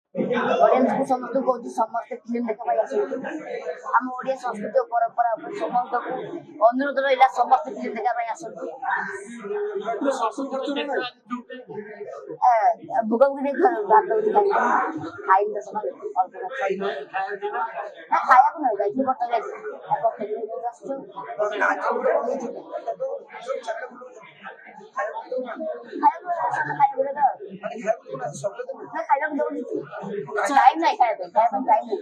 audience को समस्त कौन समस्त फिल्म देखा आम ओडिया संस्कृति और परंपरा समस्त को अनुरोध रहा समस्त फिल्म देखा भूख भी भात खाई तो समय खाया को नहीं जाए टाइम नहीं खाया टाइम नहीं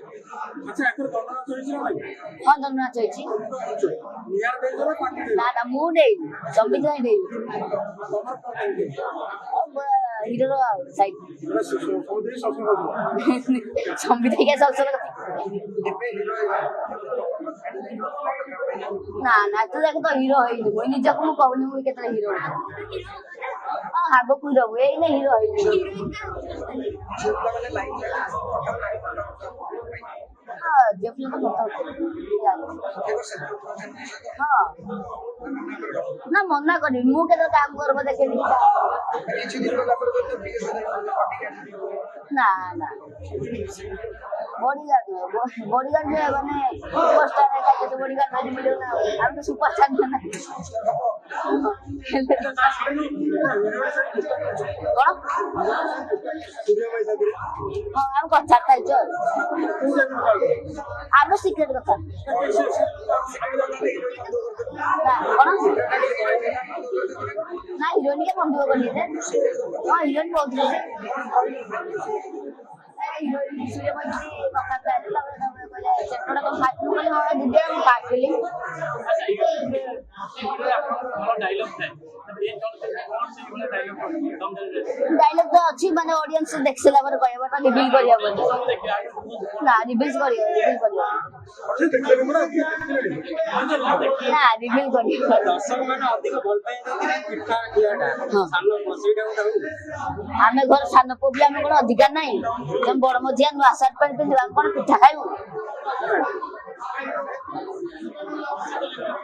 हाँ दंडना चाहिए ना ना मु नहीं संविधान नहीं हिरो साइड संविधान क्या सब ना ना तू देख तो हीरो है मुई निज को कहूनी मुई केतले हीरो आगो पूरा हुए नहीं हीरो है हाँ फिल्म तो हाँ ना मना करी मु के काम करबो देखे ना ना बॉडीगार्ड बॉडीगार्ड में माने सुपरस्टार है का तो बॉडीगार्ड नहीं मिले ना हम तो सुपरस्टार ना कौन हाँ हम कथा खाइछो हम सीक्रेट कथा ना कौन ना हीरोइन के बंधु बनी थे हाँ हीरोइन बहुत थे हीरोइन सूर्यवंशी कथा खाइले बोले चटपटा को खाइलु बोले हां दीदी हम खाइली डायलॉग है डायलॉग तो अच्छी माने ऑडियंस देख सला पर कहबा त रिवील करिया बोले ना रिवील करियो ना रिवील करियो दर्शक माने अधिक भल पाए पिठा खियाटा सानो मसीडा आमे घर सानो पुबली आमे कोन अधिकार नाही हम बड़ मझिया नुआ शर्ट पैंट पिंधवा कोन पिठा खाइबो